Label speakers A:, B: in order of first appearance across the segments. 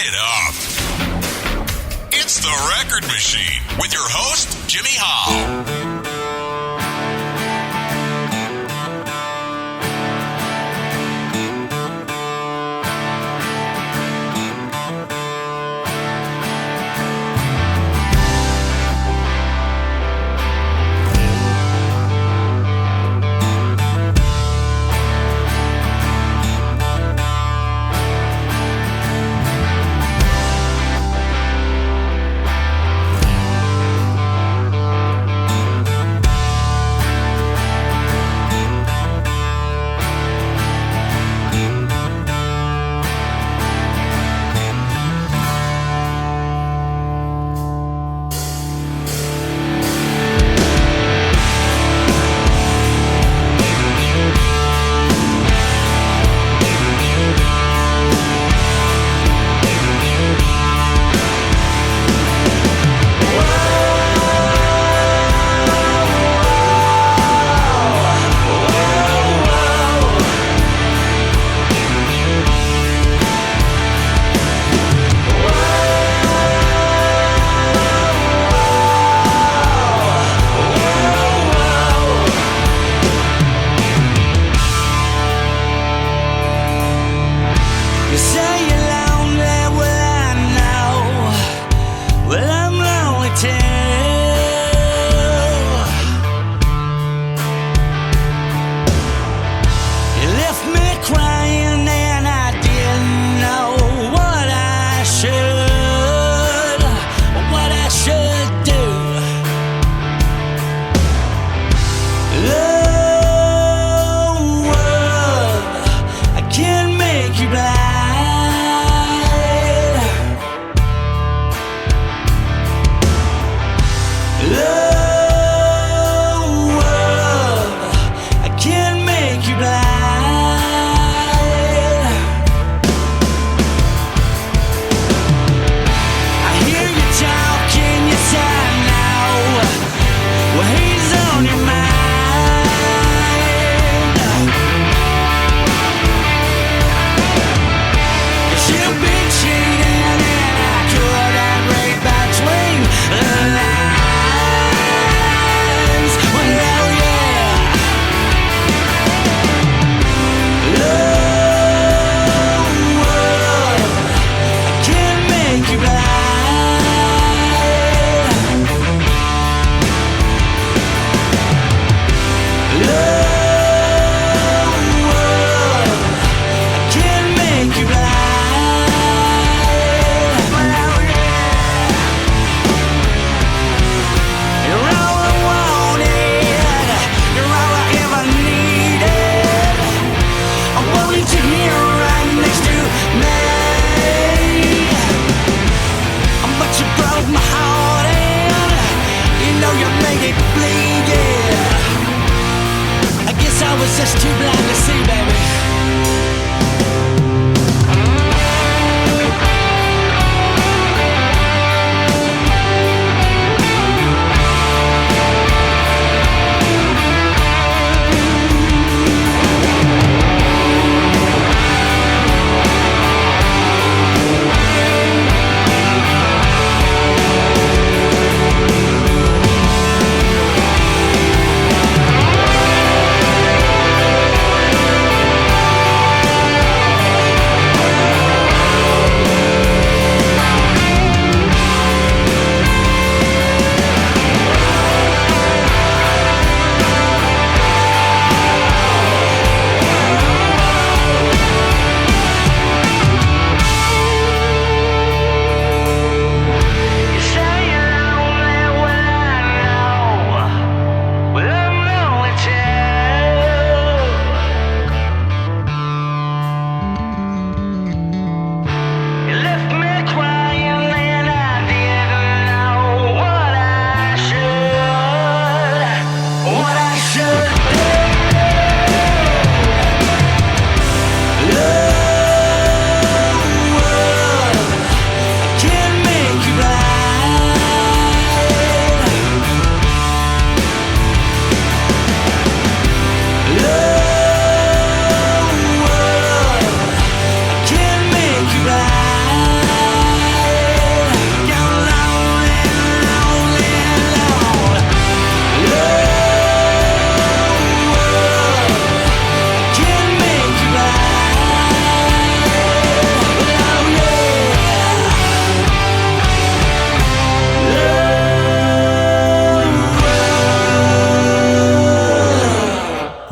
A: it up. It's The Record Machine with your host, Jimmy Hall.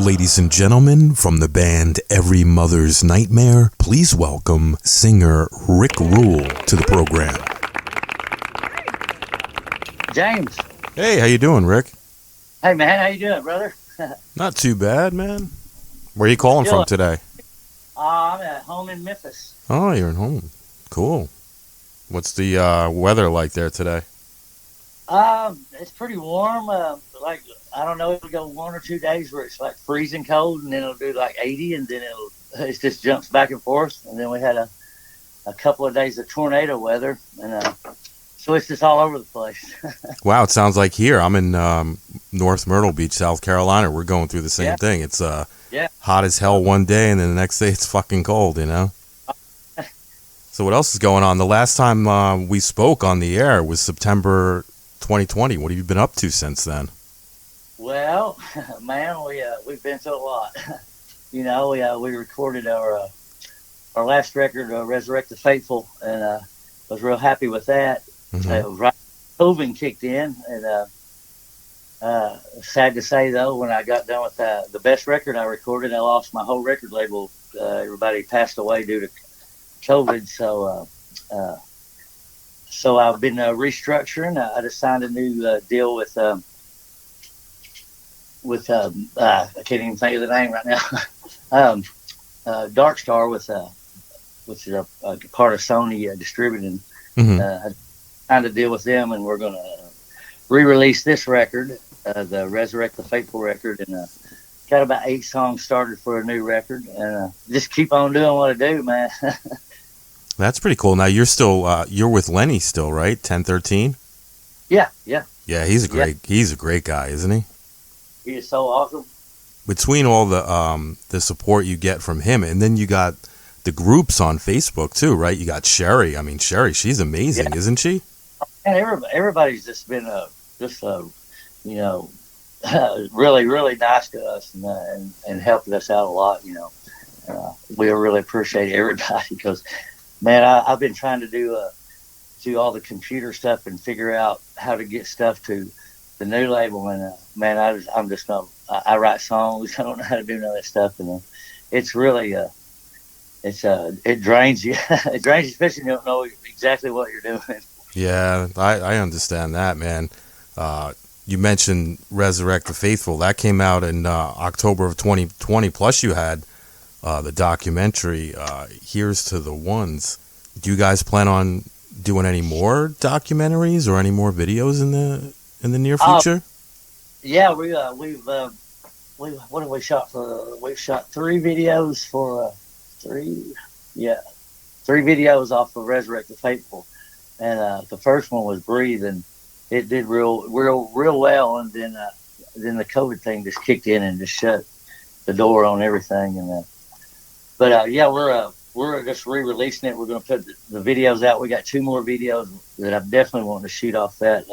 B: Ladies and gentlemen, from the band Every Mother's Nightmare, please welcome singer Ruhl to the program.
C: James.
B: Hey, how you doing, Rick?
C: Hey, man, how you doing, brother?
B: Not too bad, man. Where are you calling from today?
C: I'm at home in Memphis.
B: Oh, you're at home. Cool. What's the weather like there today?
C: It's pretty warm. I don't know, it'll go 1 or 2 days where it's like freezing cold, and then it'll do like 80, and then it just jumps back and forth. And then we had a couple of days of tornado weather, and so it's just all over the place.
B: Wow, it sounds like here. I'm in North Myrtle Beach, South Carolina. We're going through the same thing. It's hot as hell one day, and then the next day it's fucking cold, you know? So what else is going on? The last time we spoke on the air was September 2020. What have you been up to since then?
C: Well, man, we've been through a lot. You know, we recorded our last record, Resurrect the Faithful, and was real happy with that.
B: Mm-hmm.
C: Right, COVID kicked in, and sad to say though, when I got done with the best record I recorded, I lost my whole record label. Everybody passed away due to COVID, so I've been restructuring. I just signed a new deal with I can't even think of the name right now. Dark Star which is a part of Sony distributing.
B: Mm-hmm.
C: I signed a deal with them, and we're gonna re-release this record, the Resurrect the Faithful record, and got about 8 songs started for a new record, and just keep on doing what I do, man.
B: That's pretty cool. Now you're still you're with Lenny still, right? 1013.
C: Yeah.
B: Yeah, he's a great guy, isn't he?
C: He is so awesome.
B: Between all the support you get from him, and then you got the groups on Facebook too, right? You got Sherry. I mean, Sherry, she's amazing, isn't she?
C: And everybody's just been really, really nice to us, and helping us out a lot. You know, we really appreciate everybody, because, man, I've been trying to do all the computer stuff and figure out how to get stuff to the new label, and man, I write songs. I don't know how to do none of that stuff, and it's really it drains you. It drains you, especially when you don't know exactly what you're doing.
B: Yeah, I understand that, man. You mentioned Resurrect the Faithful. That came out in October of 2020. Plus, you had the documentary, Here's to the Ones. Do you guys plan on doing any more documentaries or any more videos in the near future?
C: Yeah, we've what have we shot for? We've shot 3 videos for 3 videos off of Resurrect the Faithful, and the first one was Breathe, and it did real well, and then the COVID thing just kicked in and just shut the door on everything, and we're just re-releasing it. We're going to put the videos out. We got 2 more videos that I definitely want to shoot off that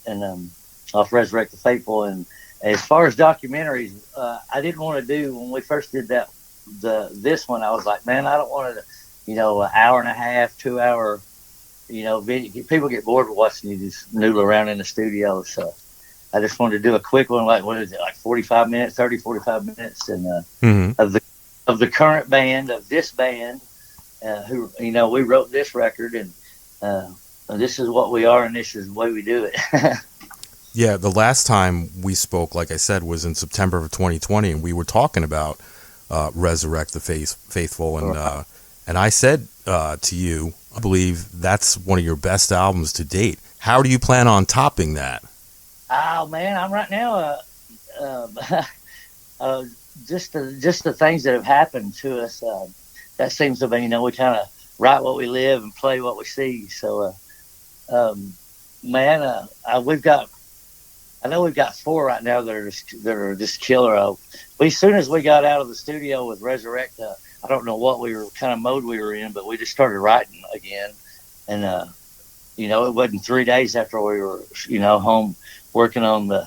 C: and off Resurrect the Faithful. And as far as documentaries, I didn't want to do, when we first did this one, I was like, man, I don't want to, an hour and a half, 2 hour, video. People get bored with watching you just noodle around in the studio. So I just wanted to do a quick one, like, what is it, like 45 minutes, 45 minutes, and of the current band, of this band, who, we wrote this record, and this is what we are, and this is the way we do it.
B: Yeah, the last time we spoke, like I said, was in September of 2020, and we were talking about Resurrect the Faithful, and I said to you, I believe that's one of your best albums to date. How do you plan on topping that?
C: Oh, man, I'm right now just the things that have happened to us. That seems to be, we kind of write what we live and play what we see. So, man, we've got 4 right now that are just killer. As soon as we got out of the studio with Resurrect, I don't know what kind of mode we were in, but we just started writing again. And, it wasn't 3 days after we were, home working on the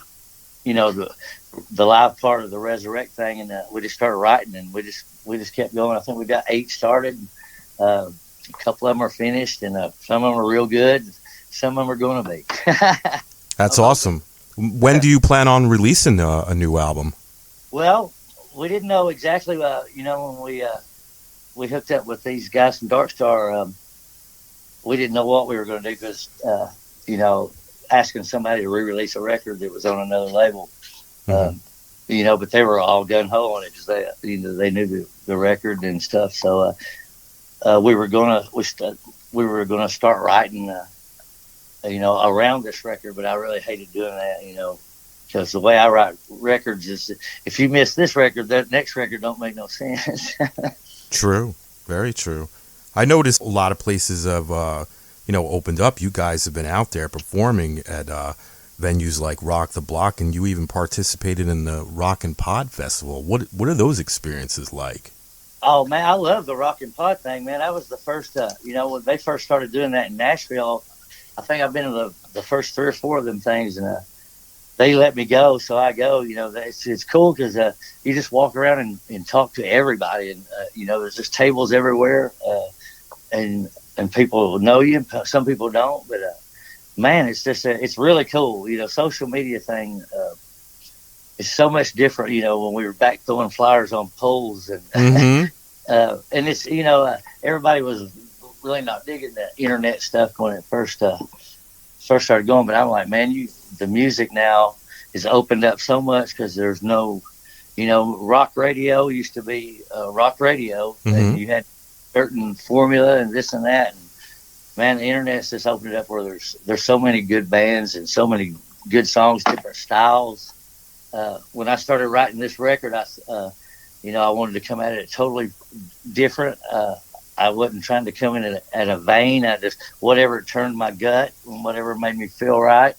C: live part of the Resurrect thing. And we just started writing, and we just kept going. I think we got 8 started. A couple of them are finished, and some of them are real good. Some of them are going to be.
B: That's awesome. When do you plan on releasing a new album?
C: Well, we didn't know exactly. When we hooked up with these guys from Dark Star, we didn't know what we were going to do because you know, asking somebody to re-release a record that was on another label.
B: Mm-hmm.
C: But they were all gun ho on it because they knew the record and stuff. So we were gonna start writing, around this record. But I really hated doing that, because the way I write records is if you miss this record, that next record don't make no sense.
B: True, very true. I noticed a lot of places have opened up. You guys have been out there performing at venues like Rock the Block, and you even participated in the Rock and Pod Festival. What are those experiences like?
C: Oh man, I love the Rock and Pod thing, man. That was the first, when they first started doing that in Nashville. I think I've been to the first 3 or 4 of them things, and they let me go, so I go. It's cool because you just walk around and talk to everybody, and there's just tables everywhere, and people know you. Some people don't, but man, it's just it's really cool. Social media thing is so much different. When we were back throwing flyers on poles, and
B: Mm-hmm.
C: and it's everybody was really not digging the internet stuff when it first started going. But I'm like, man, the music now is opened up so much because there's no, rock radio used to be rock radio,
B: Mm-hmm.
C: and you had certain formula and this and that. And man, the internet's just opened it up where there's so many good bands and so many good songs, different styles. When I started writing this record, I wanted to come at it totally different. I wasn't trying to come in at a vein. I just, whatever turned my gut and whatever made me feel right,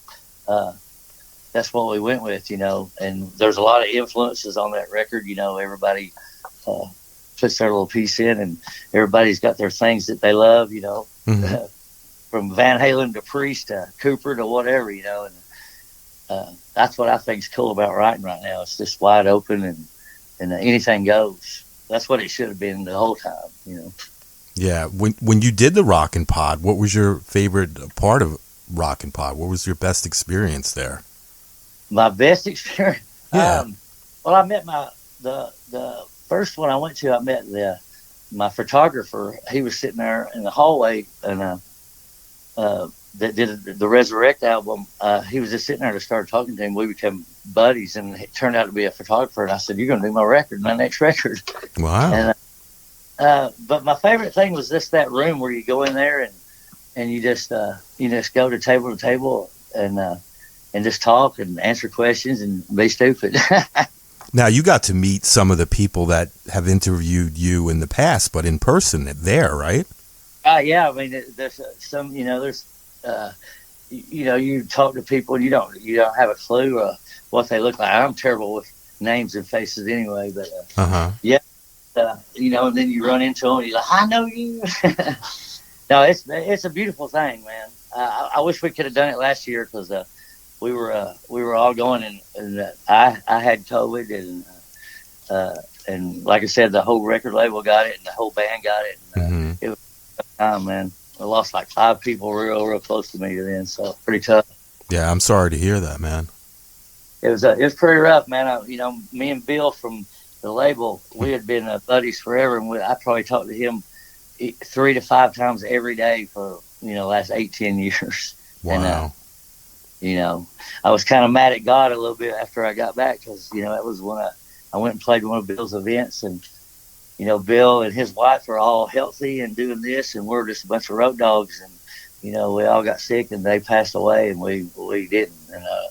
C: that's what we went with, and there's a lot of influences on that record. Everybody puts their little piece in, and everybody's got their things that they love,
B: Mm-hmm.
C: from Van Halen to Priest to Cooper to whatever, and that's what I think is cool about writing right now. It's just wide open, and anything goes. That's what it should have been the whole time,
B: Yeah. When you did the Rock and Pod, what was your favorite part of Rock and Pod? What was your best experience there?
C: My best experience.
B: Yeah.
C: Well, I met the first one I went to. I met my photographer. He was sitting there in the hallway, and that did the Resurrect album. He was just sitting there. I started talking to him. We became buddies, and it turned out to be a photographer. And I said, "You're going to do my next record."
B: Wow.
C: And but my favorite thing was just that room where you go in there and you just go to table and just talk and answer questions and be stupid.
B: Now, you got to meet some of the people that have interviewed you in the past, but in person there, right?
C: Yeah, I mean, there's some, you talk to people and you don't have a clue what they look like. I'm terrible with names and faces anyway, but yeah, and then you run into them and you're like, I know you. No, it's a beautiful thing, man. I wish we could have done it last year because we were all going, and I had COVID, and like I said, the whole record label got it, and the whole band got it. And, It was a tough time, man. I lost like 5 people real close to me then, so pretty tough.
B: Yeah, I'm sorry to hear that, man.
C: It was pretty rough, man. Me and Bill from the label, we had been buddies forever, and I probably talked to him 3 to 5 times every day for last 8-10 years.
B: Wow.
C: And, I was kind of mad at God a little bit after I got back because, that was when I went and played one of Bill's events. And, Bill and his wife are all healthy and doing this, and we're just a bunch of road dogs. And, we all got sick and they passed away, and we didn't.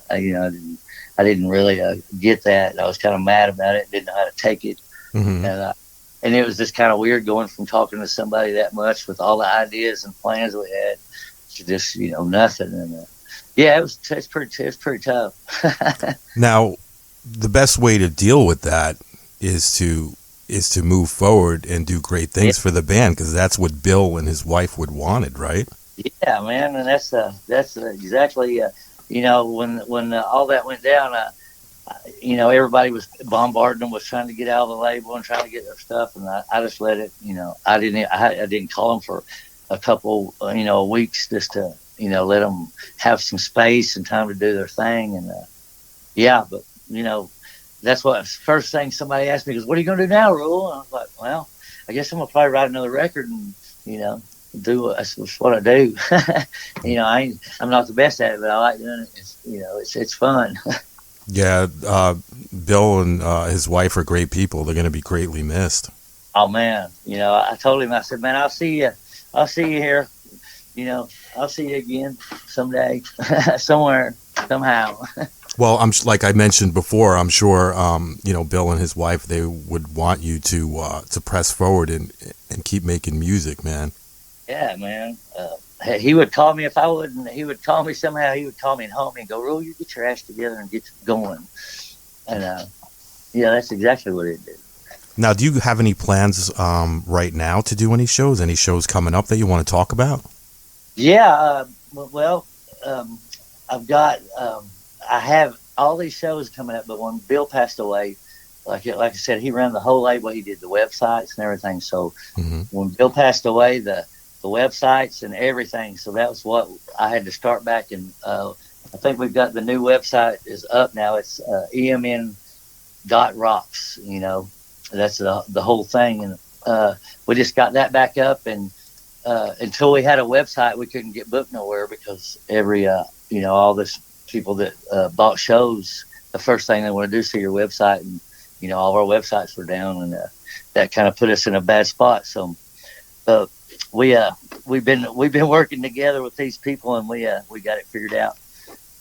C: And, I didn't really get that. I was kind of mad about it, didn't know how to take it.
B: Mm-hmm.
C: And it was just kind of weird going from talking to somebody that much with all the ideas and plans we had to just, nothing. And, yeah, it's pretty tough.
B: Now, the best way to deal with that is to move forward and do great things for the band, because that's what Bill and his wife would wanted, right?
C: Yeah, man, and that's exactly when all that went down. Everybody was bombarding them, was trying to get out of the label and trying to get their stuff, and I just let it. I didn't call them for a couple weeks just to let them have some space and time to do their thing. And but that's what first thing somebody asked me was, "What are you gonna do now, Ruhl?" And I was like, "Well, I guess I'm gonna probably write another record and that's what I do." I'm not the best at it, but I like doing it. It's fun.
B: Yeah, Bill and his wife are great people. They're going to be greatly missed.
C: Oh man, I told him, I said, "Man, I'll see you here. I'll see you again someday, somewhere, somehow."
B: Well, like I mentioned before, I'm sure Bill and his wife, they would want you to press forward and keep making music, man.
C: Yeah, man. He would call me if I wouldn't. He would call me somehow. He would call me home and go, "Ruhl, you get your ass together and get going." And that's exactly what it did.
B: Now, do you have any plans right now to do any shows? Any shows coming up that you want to talk about?
C: Yeah. I've got. I have all these shows coming up, but when Bill passed away, like I said, he ran the whole label. He did the websites and everything. So when Bill passed away, the websites and everything. So that was what I had to start back. And I think we've got the new website is up now. It's emn.rocks. That's the whole thing. And we just got that back up. And until we had a website, we couldn't get booked nowhere because every, all this people that bought shows, the first thing they want to do is see your website. And, all of our websites were down. And that kind of put us in a bad spot. So, we've been working together with these people, and we got it figured out.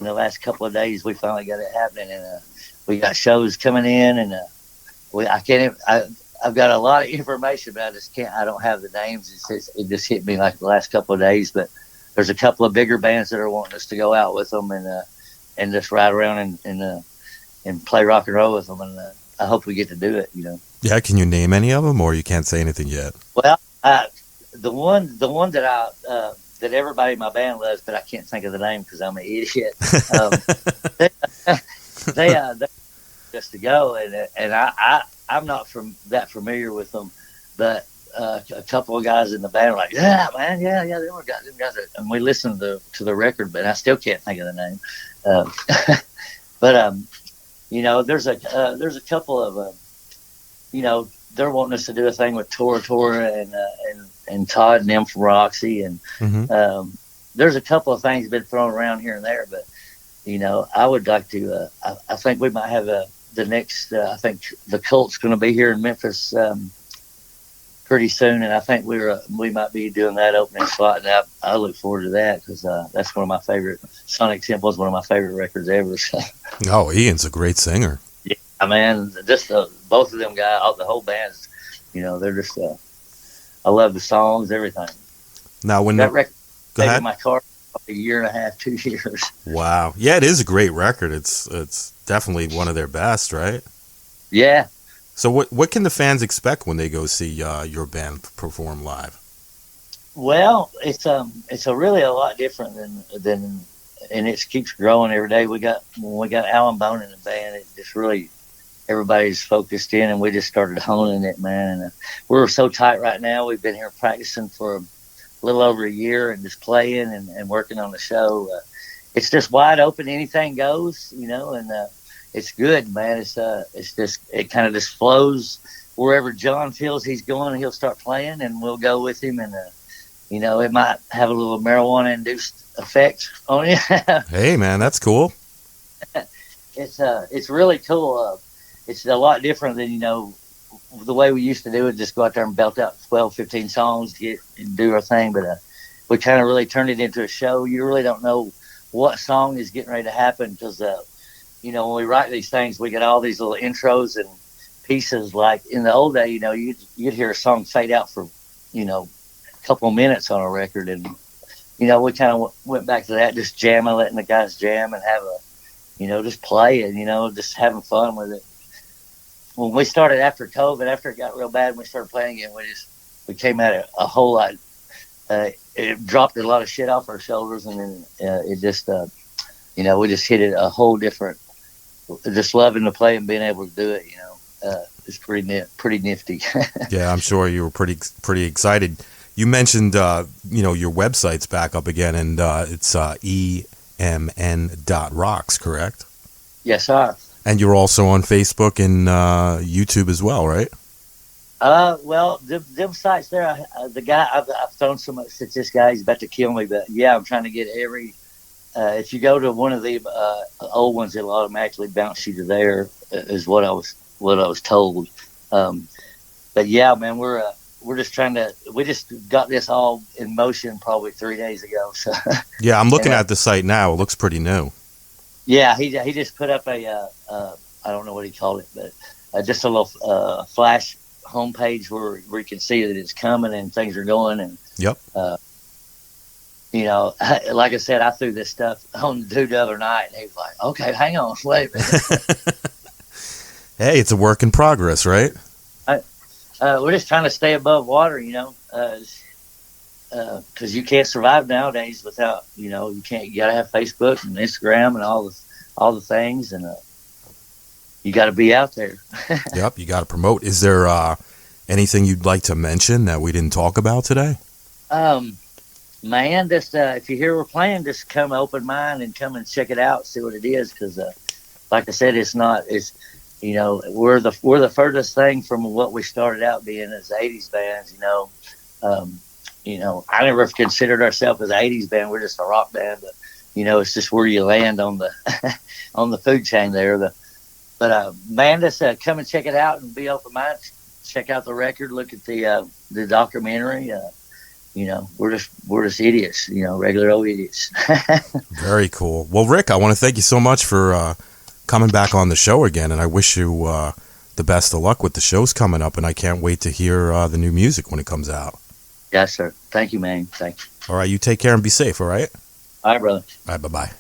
C: In the last couple of days, we finally got it happening, and we got shows coming in, and I've got a lot of information, but I don't have the names. It just hit me like the last couple of days, but there's a couple of bigger bands that are wanting us to go out with them and just ride around and play rock and roll with them, and I hope we get to do it.
B: Yeah, can you name any of them, or you can't say anything yet?
C: Well, the one that that everybody in my band loves, but I can't think of the name because I'm an idiot. They just to go, and I'm not that familiar with them, but a couple of guys in the band were like, "Yeah, man, yeah, them guys are," and we listened to the record, but I still can't think of the name. But there's a couple of they're wanting us to do a thing with Tora and Todd and them from Roxy, and there's a couple of things been thrown around here and there, but I would like to. I think we might have the next. I think the Cult's going to be here in Memphis pretty soon, and I think we might be doing that opening slot, and I look forward to that because that's one of my favorite. Sonic Temple is one of my favorite records ever.
B: Oh, Ian's a great singer.
C: Yeah, man, just both of them guys, the whole band's, they're just. I love the songs, everything.
B: Now, when
C: that record
B: go ahead.
C: In my car a year and a half, 2 years.
B: Wow, yeah, it is a great record. It's definitely one of their best, right?
C: Yeah.
B: So what can the fans expect when they go see your band perform live?
C: Well, it's really a lot different than and it keeps growing every day. When we got Alan Bone in the band, it just really everybody's focused in, and we just started honing it, man. And we're so tight right now. We've been here practicing for a little over a year and just playing and working on the show. It's just wide open. Anything goes, and it's good, man. It's just, it kind of just flows wherever John feels he's going, he'll start playing and we'll go with him. And, it might have a little marijuana induced effect on you.
B: Hey man, that's cool.
C: It's really cool. It's a lot different than, the way we used to do it, just go out there and belt out 12, 15 songs to and do our thing. But we kind of really turned it into a show. You really don't know what song is getting ready to happen because, when we write these things, we get all these little intros and pieces. Like in the old day, you'd hear a song fade out for, a couple of minutes on a record. And, we kind of went back to that, just jamming, letting the guys jam and have just play it, just having fun with it. When we started after COVID, after it got real bad, and we started playing again, we came at it a whole lot. It dropped a lot of shit off our shoulders, and then it just, we just hit it a whole different. Just loving to play and being able to do it, it's pretty nifty.
B: Yeah, I'm sure you were pretty excited. You mentioned, your website's back up again, and it's emn.rocks, correct?
C: Yes, sir.
B: And you're also on Facebook and YouTube as well, right?
C: Well, them sites there, the guy, I've thrown so much at this guy, he's about to kill me, but yeah, I'm trying to get every, if you go to one of the old ones, it'll automatically bounce you to there, is what I was told. But yeah, man, we're just we just got this all in motion probably 3 days ago. So
B: yeah, I'm looking at the site now. It looks pretty new.
C: Yeah, he just put up I don't know what he called it, but just a little flash homepage where you can see that it's coming and things are going. And
B: yep.
C: You know, like I said, I threw this stuff on the dude the other night, and he was like, "Okay, hang on, wait a minute."
B: Hey, it's a work in progress, right?
C: We're just trying to stay above water, you know, because you can't survive nowadays without, you gotta have Facebook and Instagram and all the things, and you got to be out there.
B: Yep, you got to promote. Is there anything you'd like to mention that we didn't talk about today?
C: Man, just if you hear we're playing, just come open mind and come and check it out, see what it is, because like I said, we're the furthest thing from what we started out being as 80s bands. I never considered ourselves as an 80s band. We're just a rock band, but it's just where you land on the on the food chain there. But man, just come and check it out and be open minded. Check out the record, look at the documentary. We're just idiots, regular old idiots.
B: Very cool. Well, Rick, I want to thank you so much for coming back on the show again, and I wish you the best of luck with the shows coming up, and I can't wait to hear the new music when it comes out.
C: Yes, sir. Thank you, man. Thank you.
B: All right, you take care and be safe, all right?
C: All right, brother.
B: All right, bye-bye.